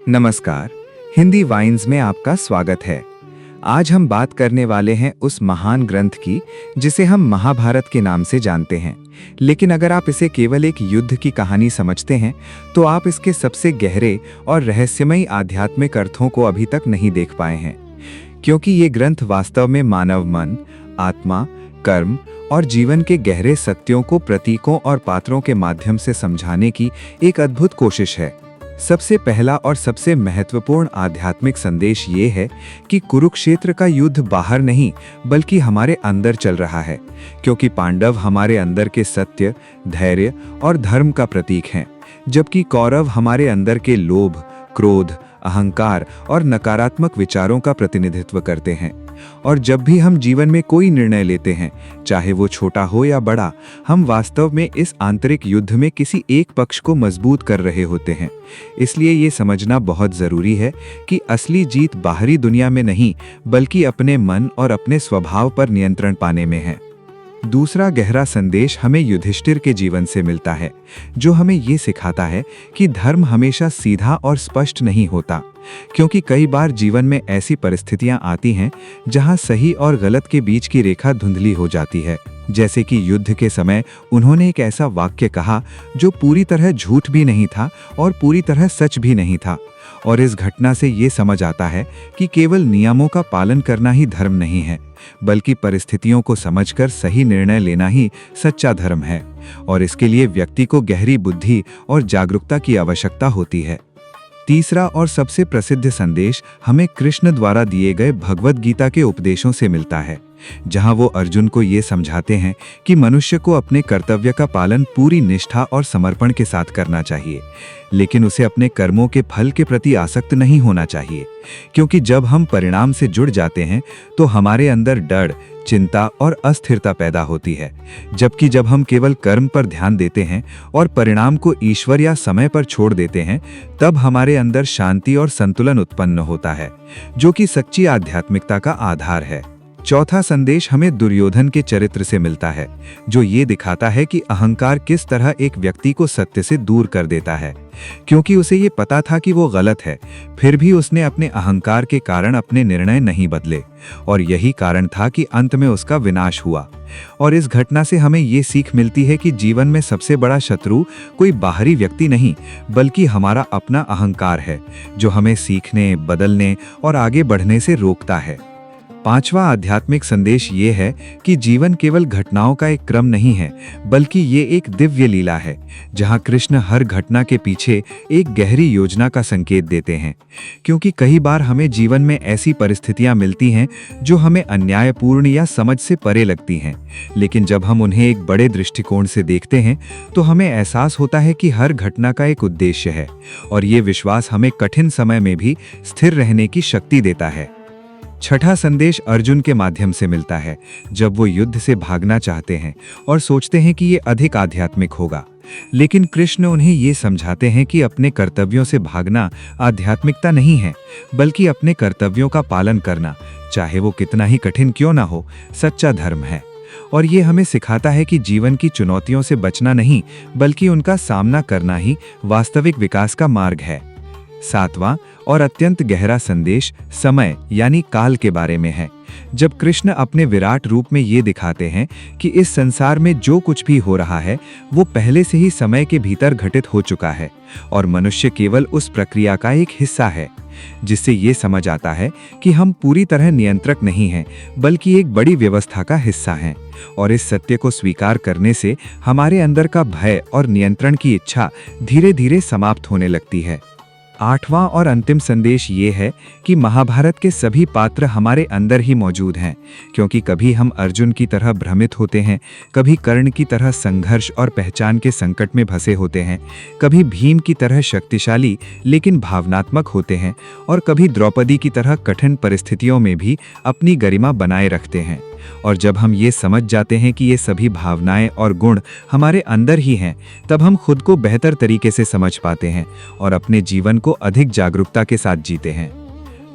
नमस्कार। हिंदी वाइन्स में आपका स्वागत है। आज हम बात करने वाले हैं उस महान ग्रंथ की जिसे हम महाभारत के नाम से जानते हैं। लेकिन अगर आप इसे केवल एक युद्ध की कहानी समझते हैं तो आप इसके सबसे गहरे और रहस्यमयी आध्यात्मिक अर्थों को अभी तक नहीं देख पाए हैं, क्योंकि ये ग्रंथ वास्तव में मानव मन, आत्मा, कर्म और जीवन के गहरे सत्यों को प्रतीकों और पात्रों के माध्यम से समझाने की एक अद्भुत कोशिश है। सबसे पहला और सबसे महत्वपूर्ण आध्यात्मिक संदेश ये है कि कुरुक्षेत्र का युद्ध बाहर नहीं बल्कि हमारे अंदर चल रहा है, क्योंकि पांडव हमारे अंदर के सत्य, धैर्य और धर्म का प्रतीक हैं, जबकि कौरव हमारे अंदर के लोभ, क्रोध, अहंकार और नकारात्मक विचारों का प्रतिनिधित्व करते हैं। और जब भी हम जीवन में कोई निर्णय लेते हैं, चाहे वो छोटा हो या बड़ा, हम वास्तव में इस आंतरिक युद्ध में किसी एक पक्ष को मजबूत कर रहे होते हैं। इसलिए ये समझना बहुत जरूरी है कि असली जीत बाहरी दुनिया में नहीं बल्कि अपने मन और अपने स्वभाव पर नियंत्रण पाने में है। दूसरा गहरा संदेश हमें युधिष्ठिर के जीवन से मिलता है, जो हमें ये सिखाता है कि धर्म हमेशा सीधा और स्पष्ट नहीं होता, क्योंकि कई बार जीवन में ऐसी परिस्थितियां आती हैं जहां सही और गलत के बीच की रेखा धुंधली हो जाती है। जैसे कि युद्ध के समय उन्होंने एक ऐसा वाक्य कहा जो पूरी तरह झूठ भी नहीं था और पूरी तरह सच भी नहीं था। और इस घटना से ये समझ आता है कि केवल नियमों का पालन करना ही धर्म नहीं है, बल्कि परिस्थितियों को समझकर सही निर्णय लेना ही सच्चा धर्म है। और इसके लिए व्यक्ति को गहरी बुद्धि और जागरूकता की आवश्यकता होती है। तीसरा और सबसे प्रसिद्ध संदेश हमें कृष्ण द्वारा दिए गए भगवद गीता के उपदेशों से मिलता है, जहां वो अर्जुन को ये समझाते हैं कि मनुष्य को अपने कर्तव्य का पालन पूरी निष्ठा और समर्पण के साथ करना चाहिए, लेकिन उसे अपने कर्मों के फल के प्रति आसक्त नहीं होना चाहिए, क्योंकि जब हम परिणाम से जुड़ जाते हैं तो हमारे अंदर डर, चिंता और अस्थिरता पैदा होती है। जबकि जब हम केवल कर्म पर ध्यान देते हैं और परिणाम को ईश्वर या समय पर छोड़ देते हैं, तब हमारे अंदर शांति और संतुलन उत्पन्न होता है, जो कि सच्ची आध्यात्मिकता का आधार है। चौथा संदेश हमें दुर्योधन के चरित्र से मिलता है, जो ये दिखाता है कि अहंकार किस तरह एक व्यक्ति को सत्य से दूर कर देता है। क्योंकि उसे ये पता था कि वो गलत है, फिर भी उसने अपने अहंकार के कारण अपने निर्णय नहीं बदले, और यही कारण था कि अंत में उसका विनाश हुआ। और इस घटना से हमें ये सीख मिलती है कि जीवन में सबसे बड़ा शत्रु कोई बाहरी व्यक्ति नहीं बल्कि हमारा अपना अहंकार है, जो हमें सीखने, बदलने और आगे बढ़ने से रोकता है। पांचवा आध्यात्मिक संदेश ये है कि जीवन केवल घटनाओं का एक क्रम नहीं है, बल्कि ये एक दिव्य लीला है, जहां कृष्ण हर घटना के पीछे एक गहरी योजना का संकेत देते हैं। क्योंकि कई बार हमें जीवन में ऐसी परिस्थितियां मिलती हैं जो हमें अन्यायपूर्ण या समझ से परे लगती हैं, लेकिन जब हम उन्हें एक बड़े दृष्टिकोण से देखते हैं तो हमें एहसास होता है कि हर घटना का एक उद्देश्य है, और ये विश्वास हमें कठिन समय में भी स्थिर रहने की शक्ति देता है। छठा संदेश अर्जुन के माध्यम से मिलता है, जब वो युद्ध से भागना चाहते हैं और सोचते हैं कि ये अधिक आध्यात्मिक होगा, लेकिन कृष्ण उन्हें ये समझाते हैं कि अपने कर्तव्यों से भागना आध्यात्मिकता नहीं है, बल्कि अपने कर्तव्यों का पालन करना, चाहे वो कितना ही कठिन क्यों ना हो, सच्चा धर्म है। और ये हमें सिखाता है कि जीवन की चुनौतियों से बचना नहीं बल्कि उनका सामना करना ही वास्तविक विकास का मार्ग है। सातवां और अत्यंत गहरा संदेश समय यानी काल के बारे में है, जब कृष्ण अपने विराट रूप में ये दिखाते हैं कि इस संसार में जो कुछ भी हो रहा है वो पहले से ही समय के भीतर घटित हो चुका है, और मनुष्य केवल उस प्रक्रिया का एक हिस्सा है, जिससे ये समझ आता है कि हम पूरी तरह नियंत्रक नहीं हैं बल्कि एक बड़ी व्यवस्था का हिस्सा हैं। और इस सत्य को स्वीकार करने से हमारे अंदर का भय और नियंत्रण की इच्छा धीरे धीरे समाप्त होने लगती है। आठवां और अंतिम संदेश ये है कि महाभारत के सभी पात्र हमारे अंदर ही मौजूद हैं, क्योंकि कभी हम अर्जुन की तरह भ्रमित होते हैं, कभी कर्ण की तरह संघर्ष और पहचान के संकट में फंसे होते हैं, कभी भीम की तरह शक्तिशाली लेकिन भावनात्मक होते हैं, और कभी द्रौपदी की तरह कठिन परिस्थितियों में भी अपनी गरिमा बनाए रखते हैं। और जब हम ये समझ जाते हैं कि ये सभी भावनाएं और गुण हमारे अंदर ही हैं, तब हम खुद को बेहतर तरीके से समझ पाते हैं और अपने जीवन को अधिक जागरूकता के साथ जीते हैं।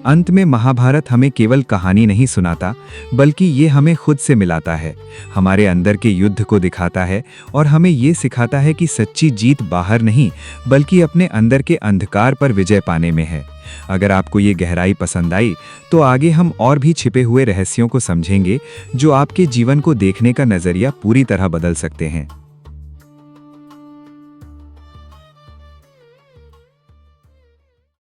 अंत में महाभारत हमें केवल कहानी नहीं सुनाता, बल्कि ये हमें खुद से मिलाता है, हमारे अंदर के युद्ध को दिखाता है और हमें ये सिखाता है कि सच्ची जीत बाहर नहीं, बल्कि अपने अंदर के अंधकार पर विजय पाने में है। अगर आपको ये गहराई पसंद आई, तो आगे हम और भी छिपे हुए रहस्यों को समझेंगे, जो आपके जीवन को देखने का नजरिया पूरी तरह बदल सकते हैं।